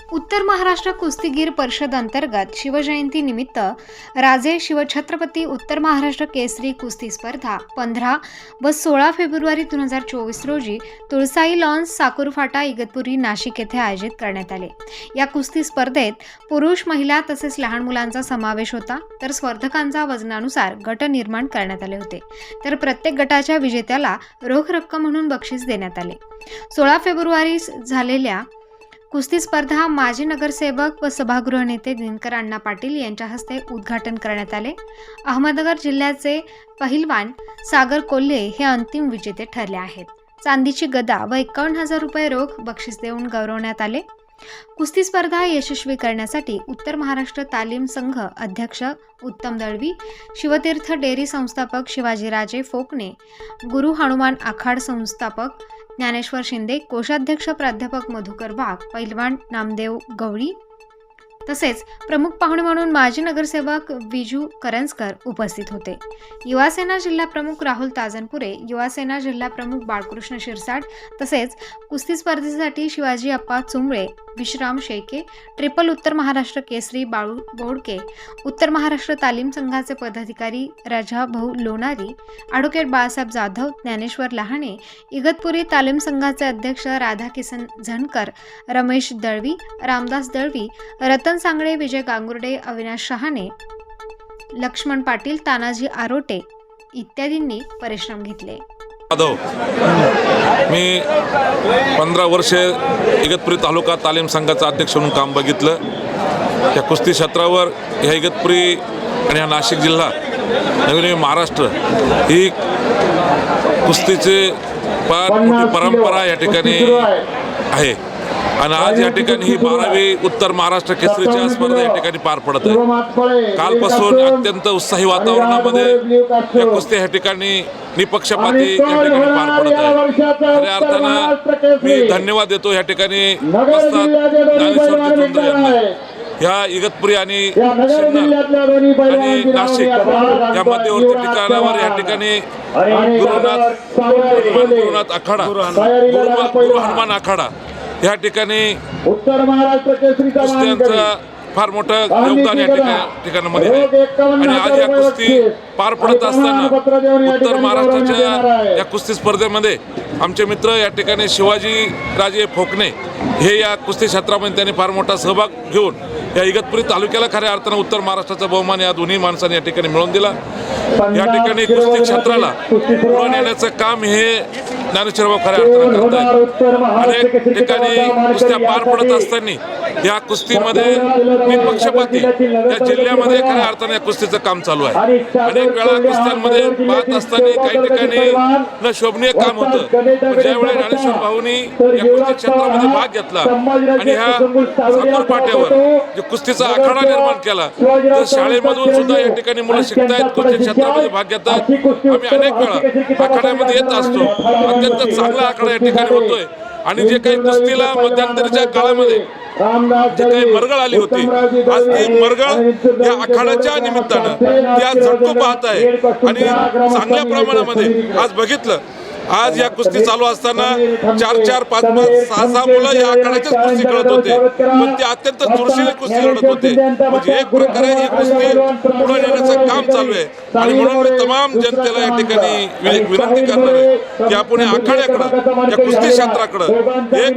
उत्तर महाराष्ट्र कुस्तीगीर परिषद अंतर्गत शिवजयंती निमित्त राजे शिवछत्रपती उत्तर महाराष्ट्र केसरी कुस्ती स्पर्धा 15 व 16 फेब्रुवारी 2024 रोजी तुळसाई लॉन्स साकुरफाटा इगतपुरी नाशिक येथे आयोजित करण्यात आले। या कुस्ती स्पर्धेत पुरुष, महिला तसेच लहान मुलांचा समावेश होता, तर स्पर्धकांचा वजनानुसार गट निर्माण करण्यात आले होते। तर प्रत्येक गटाच्या विजेत्याला रोख रक्कम म्हणून बक्षीस देण्यात आले। 16 फेब्रुवारी झालेल्या कुस्ती स्पर्धा माजी नगरसेवक व सभागृह नेते दिनकर अण्णा पाटील यांच्या हस्ते उद्घाटन करण्यात आले। अहमदनगर जिल्ह्याचे पहिलवान सागर कोल्हे हे अंतिम विजेते ठरले आहेत। चांदीची गदा व 51,000 रुपये रोख बक्षीस देऊन गौरवण्यात आले। कुस्ती स्पर्धा यशस्वी करण्यासाठी उत्तर महाराष्ट्र तालीम संघ अध्यक्ष उत्तम दळवी, शिवतीर्थ डेअरी संस्थापक शिवाजीराजे फोकणे, गुरु हनुमान आखाड संस्थापक ज्ञानेश्वर शिंदे, कोषाध्यक्ष प्राध्यापक मधुकर वाघ, पैलवान नामदेव गवळी तसेच प्रमुख पाहुणे म्हणून माजी नगरसेवक विजू करंजकर उपस्थित होते। युवासेना जिल्हा प्रमुख राहुल ताजनपुरे, युवासेना जिल्हा प्रमुख बाळकृष्ण शिरसाट तसेच कुस्ती स्पर्धेसाठी शिवाजी अप्पा चुंबळे, विश्राम शेळके, ट्रिपल उत्तर महाराष्ट्र केसरी बाळू बोडके, उत्तर महाराष्ट्र तालीम संघाचे पदाधिकारी राजाभाऊ लोणारी, ॲडव्होकेट बाळासाहेब जाधव, ज्ञानेश्वर लहाणे, इगतपुरी तालीम संघाचे अध्यक्ष राधाकिसन झणकर, रमेश दळवी, रामदास दळवी, रतन सांगळे, विजय गांगुर्डे, अविनाश शहाणे, लक्ष्मण पाटील, तानाजी आरोटे इत्यादींनी परिश्रम घेतले। मी 15 वर्षे इगतपुरी तालुका तालीम संघाचा अध्यक्ष म्हणून काम बघितलं। या कुस्ती क्षेत्रावर ह्या इगतपुरी आणि हा नाशिक जिल्हा नवीन महाराष्ट्र ही कुस्तीची फार मोठी परंपरा या ठिकाणी आहे आणि आज या ठिकाणी ही 12वी उत्तर महाराष्ट्र केसरीची स्पर्धा या ठिकाणी पार पडत आहे। कालपासून अत्यंत उत्साही वातावरणामध्ये या कुस्ती या ठिकाणी निपक्षपाती या ठिकाणी पार पडत आहे। खऱ्या अर्थानं मी धन्यवाद देतो या ठिकाणी ज्ञानेश्वर यांना। या इगतपुरी आणि नाशिक या मध्यवर्ती ठिकाणावर या ठिकाणी गुरुनाथ आखाडा, गुरु हनुमान आखाडा या ठिकाणी उत्तर महाराष्ट्र केसरी कुस्त्यांचं फार मोठं योगदान या ठिकाणामध्ये आहे आणि आज या कुस्ती पार पडत असताना उत्तर महाराष्ट्राच्या या कुस्ती स्पर्धेमध्ये आमचे मित्र या ठिकाणी शिवाजी राजे फोकणे हे या कुस्ती क्षेत्रामध्ये त्यांनी फार मोठा सहभाग घेऊन या इगतपुरी तालुक्याला खऱ्या अर्थानं उत्तर महाराष्ट्राचा बहुमान या दोन्ही माणसांनी या ठिकाणी मिळवून दिला। या ठिकाणी कुस्ती क्षेत्राला पुढे नेण्याचं काम हे ज्ञानेश्वर खऱ्या अर्थानं करत आहेत। अनेक ठिकाणी कुस्त्या पार पडत असताना या कुस्तीमध्ये निपक्षपाती या जिल्ह्यामध्ये खऱ्या अर्थाने या कुस्तीचं काम चालू आहे। अनेक वेळा कुस्त्यांमध्ये पाहत असताना काही ठिकाणी न शोभनीय काम होतं, पण ज्यावेळी ज्ञानेश्वर भाऊंनी या कुस्ती क्षेत्रामध्ये भाग घेतला आणि ह्या साकुरफाट्यावर जो कुस्तीचा आखाडा निर्माण केला, तर शाळेमधून सुद्धा या ठिकाणी मुलं शिकतायत, कुस्ती क्षेत्रामध्ये भाग घेतात। आम्ही अनेक वेळा आखाड्यामध्ये येत असतो, अत्यंत चांगला आखाडा या ठिकाणी होतोय आणि जे काही कुस्तीला मध्यंतरीच्या काळामध्ये जे काही मरगळ आली होती, आज ती मरगळ या आखाड्याच्या निमित्तानं त्या झटको पाहत आहे आणि चांगल्या प्रमाणामध्ये आज बघितलं। आज या कुस्ती चालू असताना 4-4, 5-5, 6-6 मुलं या आखाड्याच्याच कुस्ती खेळत होते, पण ते अत्यंत चुरशीने कुस्ती लढत होते। म्हणजे एक प्रकारे ही कुस्ती पुढे नेण्याचं काम चालू आहे आणि म्हणून मी तमाम जनतेला या ठिकाणी एक विनंती करणार आहे की आपण या आखाड्याकडं, या कुस्ती क्षेत्राकडं एक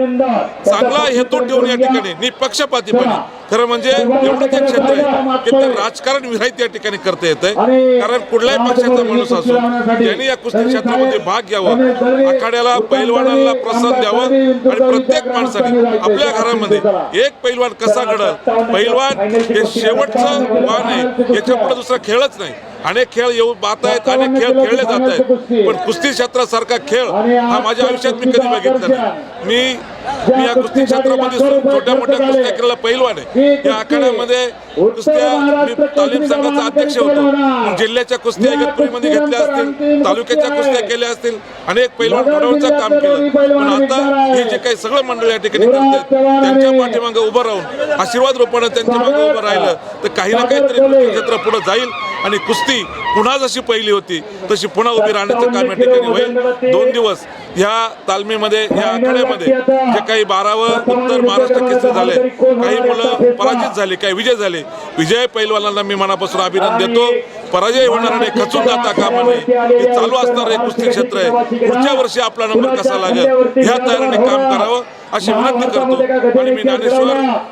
चांगला हेतू ठेवून या ठिकाणी निपक्षपातीपणे, खरं म्हणजे एवढं ते क्षेत्र आहे की ते राजकारण विरहित या ठिकाणी करता येत आहे। कारण कुठल्याही पक्षाचा माणूस असो त्यांनी या कुस्ती क्षेत्रामध्ये भाग घ्यावा, आखाड्याला पैलवानांना प्रोत्साहन द्यावं आणि प्रत्येक माणसाने आपल्या घरामध्ये एक पैलवान कसा घडल, पैलवान हे शेवटचं वाण आहे, याच्या पुढे दुसरा खेळच नाही। अनेक खेळ येऊ पाहत आहेत, अनेक खेळ खेळले जात आहेत, पण कुस्ती क्षेत्रासारखा खेळ हा माझ्या आयुष्यात मी कधी बघितला नाही। मी या कुस्ती क्षेत्रामध्ये छोट्या मोठ्या कुस्त्या केलेला पैलवान आहे। या आखाड्यामध्ये कुस्त्या मी तालीम संघाचा अध्यक्ष होतो, जिल्ह्याच्या कुस्त्या इगतपुरीमध्ये घेतल्या असतील, तालुक्याच्या कुस्त्या केल्या असतील, अनेक पैलवान घडवण्याचं काम केलं। पण आता हे जे काही सगळं मंडळ या ठिकाणी करतात त्यांच्या पाठीमागे उभं राहून आशीर्वाद रूपाने त्यांच्या मागे उभं राहिलं तर काही ना काहीतरी कुस्ती क्षेत्र पुढे जाईल आणि कुस्ती पुन्हा जशी पहिली होती तशी पुन्हा उभी राहण्याचं काम या ठिकाणी होईल. 2 दिवस ह्या तालमीमध्ये, या आखाड्यामध्ये जे काही 12वं उत्तर महाराष्ट्र केसरी झाले, काही मुलं पराजित झाली, काही विजय झाले. विजय पैलवानांना मी मनापासून अभिनंदन देतो. पराजय होणारे खचून जाता कामा नये. हे चालू असणारं एक कुस्ती क्षेत्र आहे. पुढच्या वर्षी आपला नंबर कसा लागेल ह्या तयारीने काम करावं अशी विनंती करतो. आणि मी ज्ञानेश्वर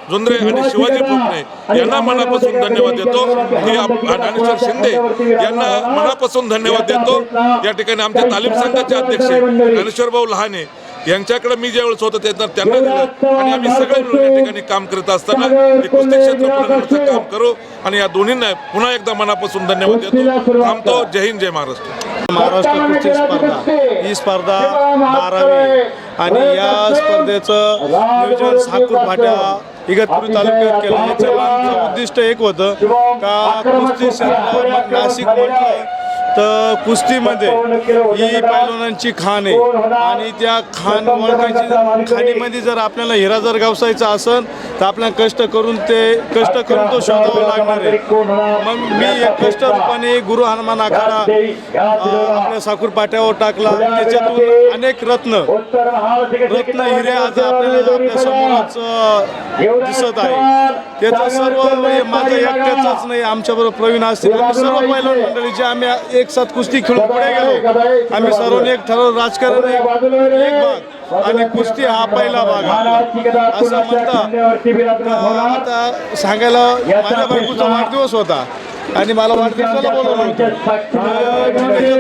झुंजरे आणि शिवाजी पोपणे यांना मनापासून धन्यवाद देतो. ज्ञानेश्वर शिंदे यांना मनापासून धन्यवाद देतो. या ठिकाणी आमच्या तालीम संघाचे अध्यक्ष ज्ञानेश्वर भाऊ लहाने यांच्याकडे मी ज्यावेळेस होतो त्यांना दिलं आणि आम्ही सगळे मिळून या ठिकाणी काम करत असताना हे कुस्ती क्षेत्र पुढे काम करू. आणि या दोन्हींना पुन्हा एकदा मनापासून धन्यवाद देतो. थांबतो. जय हिंद, जय महाराष्ट्र. महाराष्ट्र कुस्ती स्पर्धा ही स्पर्धा 12वी आणि या स्पर्धेचं नियोजन साकूर फाट्या इगतपुरी तालुक्यात केलं. याच्या मागचं उद्दिष्ट एक होतं का कुस्ती क्षेत्र नाशिक म्हटलं तर कुस्तीमध्ये ही पैलवानांची खाण आहे आणि त्या खाण ओळखायची खाणीमध्ये जर आपल्याला हिरा जर गावसायचा असेल तर आपल्याला कष्ट करून तो शोधावा लागणार आहे. मग मी एक कष्ट रूपाने गुरु हनुमान आखाडा आपल्या साकूर पाट्यावर टाकला. त्याच्यातून अनेक रत्न हिरे आज आपल्या समोरच दिसत आहे. त्याचं सर्व माझं एकट्याच नाही, आमच्याबरोबर प्रवीण असतील, सर्व पैलवान मंडळी जे आम्ही एक साथ कुस्ती खेळून पुढे गेलो. आम्ही सर्वांनी एक ठरवलं राजकारण एक भाग आणि कुस्ती हा पहिला भाग असं म्हणता. आता सांगायला माझ्या बायकोचा वाढदिवस होता आणि मला वाढदिवसाला बोलवलं होतं.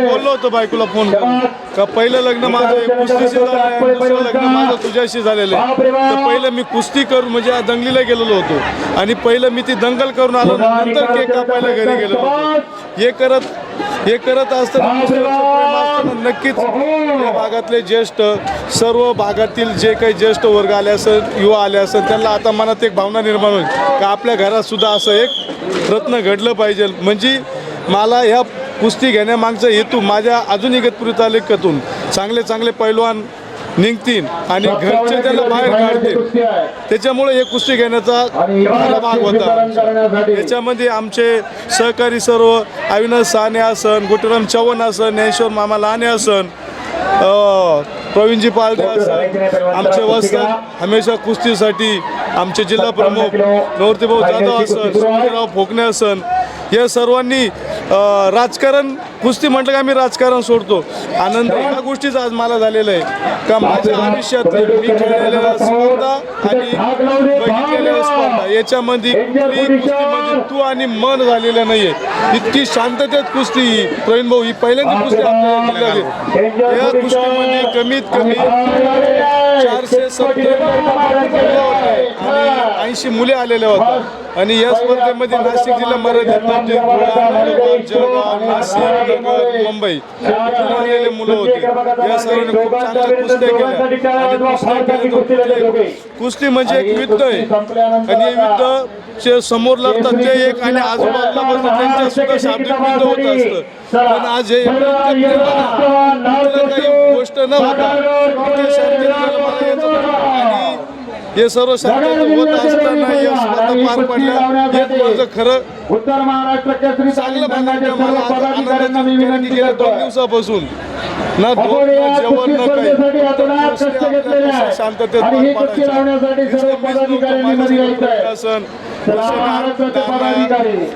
बोललो होतो बायकोला फोन करून का पहिलं लग्न माझं कुस्तीशी झालं, दुसरं लग्न माझं तुझ्याशी झालेलं आहे. तर पहिलं मी कुस्ती करून म्हणजे दंगलीला गेलेलो होतो आणि पहिलं मी ती दंगल करून आलो, नंतर केक कापायला घरी गेलेलो होतो. हे करत असताना नक्कीच या भागातले ज्येष्ठ सर्व भागातील जे काही ज्येष्ठ वर्ग आले असेल, युवा आले असेल, त्यांना आता मनात एक भावना निर्माण होईल का आपल्या घरात सुद्धा असं एक रत्न घडलं पाहिजे. म्हणजे मला ह्या कुस्ती घेण्यामागचा हेतू माझ्या अजून इगतपुरी तालुक्यातून चांगले पैलवान निघतील आणि घरचे त्याला बाहेर काढतील. त्याच्यामुळे हे कुस्ती घेण्याचा खरा भाग होता. त्याच्यामध्ये आमचे सहकारी सर्व अविनाश साने असन, गोटीराम चव्हाण असन, ज्ञानेश्वर मामा लहाने असन, प्रवीणजी पालदे असन, आमचे वस्ताद हमेशा कुस्तीसाठी आमचे जिल्हा प्रमुख नवरतीभाऊ जाधव असन, सुनीलराव फोकणे असन, या सर्वांनी राजकारण कुस्ती म्हटलं का मी राजकारण सोडतो. आनंद ह्या गोष्टीचा आज मला झालेला आहे का माझ्या आयुष्यात मी खेळलेल्या स्पर्धा आणि बघितलेल्या स्पर्धा याच्यामध्ये कुस्तीमध्ये तू आणि मन झालेलं नाहीये. इतकी शांततेत कुस्ती ही प्रवीण भाऊ ही पहिल्यांदा कुस्ती आपल्याला दिली. या कुस्तीमध्ये कमीत कमी 470 आणि 80 मुले आलेल्या होत्या आणि या स्पर्धेमध्ये नाशिक जिल्हा मर्यादित नव्हते. जळगाव, नाशिक, नगर, मुंबई आलेले मुलं होते. या सर्वांनी खूप चांगल्या कुस्त्या केल्या. कुस्ती म्हणजे एक युद्ध आहे आणि हे युद्ध समोर लढतात ते एक आणि आजूबाजूला बसतात त्यांच्या सुद्धा शाब्दिक युद्ध होत असतं. पण आज हे काही गोष्ट न होता आणि हे सर्व शांतता होत असताना या स्पर्धा पार पडल्या. हेच माझं खरं उत्तर महाराष्ट्र केसरी चांगलं भागाच्या मला आज आनंदाची विनंती गेल्या 2 दिवसापासून ना जेवण न काही शांततेत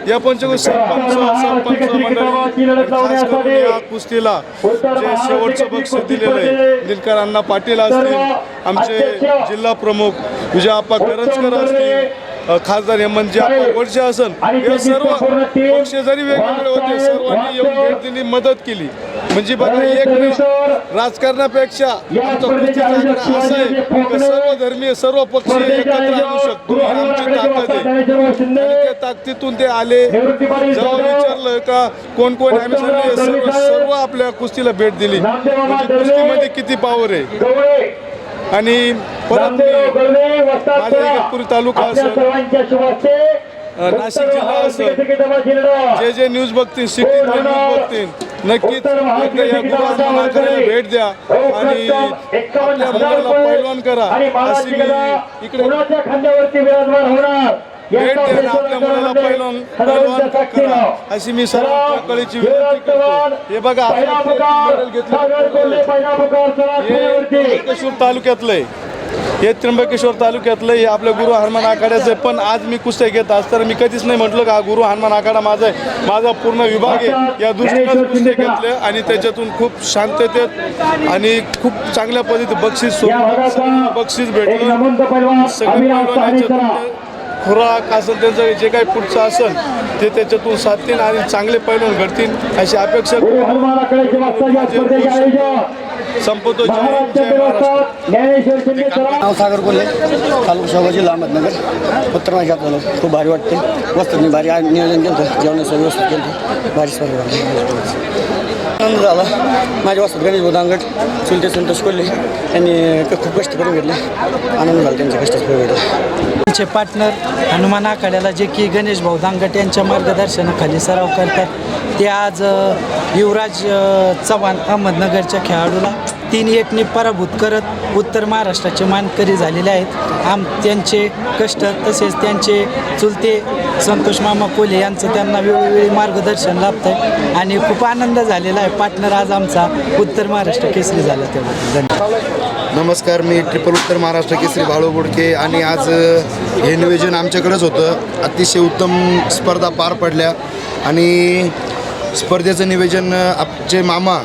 या पंचकोश सरपंच मंडळी खास करून या कुस्तीला जे शेवटचं बक्षीस दिलेलं आहे दिलकर अण्णा पाटील असतील, आमचे जिल्हा प्रमुख विजय आप्पा करंजकर असतील, खासदार हेमंतजी आप्पा वडसे असन, हे सर्व पक्ष जरी वेगवेगळे होते सर्वांनी येऊन भेट दिली, मदत केली. म्हणजे बघा एक राजकारणापेक्षा आमचा कुस्तीचा आकडा असा आहे की सर्व धर्मीय सर्व पक्ष एकत्र आणू शकतो. आमची ताकद आहे. त्या ताकदीतून ते आले. जेव्हा विचारलं का कोण कोण आम्ही सर्व आपल्या कुस्तीला भेट दिली. म्हणजे कुस्तीमध्ये किती पॉवर आहे. आणि परत माझा इगतपुरी तालुका असेल, नाशिक जिल्हा असेल, जे न्यूज बघतील सिटी न्यूज बघतील नक्कीच एकदा या गुरुवारला भेट द्या आणि आपल्या मुलाला पैलवान करा. अशी मी इकडे खांद्यावरती विराजमान होणार भेट द्या आणि आपल्या मुलाला पैलवान करा अशी मी सर्व कळीची विनंती करतो. हे बघा आपण त्र्यंबकेश्वर तालुक्यातलं आहे. हे त्र्यंबकेश्वर तालुक्यातलं हे आपल्या गुरु हनुमान आखाड्याचं आहे. पण आज मी कुस्त्या घेत असताना मी कधीच नाही म्हटलं का गुरु हनुमान आखाडा माझा आहे, माझा पूर्ण विभाग आहे. या दृष्टीनं कुस्त्या घेतले आणि त्याच्यातून खूप शांततेत आणि खूप चांगल्या पद्धतीने बक्षीस भेटलं. सगळे खुराक असेल त्यांचं जे काही पुढचं असेल ते त्याच्यातून साधतील आणि चांगले पैलवान घडतील अशी अपेक्षा संपतो. जय महाराष्ट्र. नाव सागर कोल्हे, तालुका शहादा, जिल्हा अहमदनगर, उत्तर महाराष्ट्रात. खूप भारी वाटते. वस्तू मी भारी नियोजन केलं होतं, जेवणाचं व्यवस्थित केलं होतं, भारी स्पर्धा आनंद झाला. माझ्या वस्तात गणेश दांगट, चुलते संतोष कोल्हे यांनी खूप कष्ट करून घेतले. आनंद झाला त्यांच्या कष्टाचं फळ भेटलं. त्यांचे पार्टनर हनुमान आखाड्याला जे की गणेश भाऊ दांगट यांच्या मार्गदर्शनाखाली सराव करतात ते आज युवराज चव्हाण अहमदनगरच्या खेळाडूला 3-1 पराभूत करत उत्तर महाराष्ट्राचे मानकरी झालेले आहेत. त्यांचे कष्ट तसेच त्यांचे चुलते संतोष मामा कोल्हे यांचं त्यांना वेळोवेळी मार्गदर्शन लाभतं आहे आणि खूप आनंद झालेला आहे. पार्टनर आज आमचा उत्तर महाराष्ट्र केसरी झाला त्याबद्दल धन्यवाद. नमस्कार, मी ट्रिपल उत्तर महाराष्ट्र केसरी बाळू बोडके आणि आज हे नियोजन आमच्याकडेच होतं. अतिशय उत्तम स्पर्धा पार पडल्या आणि स्पर्धेचं नियोजन आमचे मामा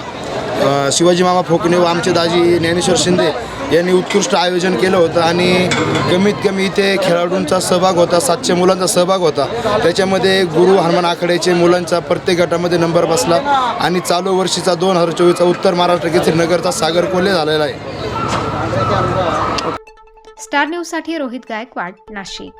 शिवाजी मामा फोकणे व आमचे दाजी ज्ञानेश्वर शिंदे यांनी उत्कृष्ट आयोजन केलं होतं आणि कमीत कमी इथे खेळाडूंचा सहभाग होता, 700 मुलांचा सहभाग होता. त्याच्यामध्ये गुरु हनुमान आखाड्याचे मुलांचा प्रत्येक गटामध्ये नंबर बसला आणि चालू वर्षीचा 2024चा उत्तर महाराष्ट्र केसरी नगरचा सागर कोल्हे झालेला आहे. स्टार न्यूजसाठी रोहित गायकवाड, नाशिक.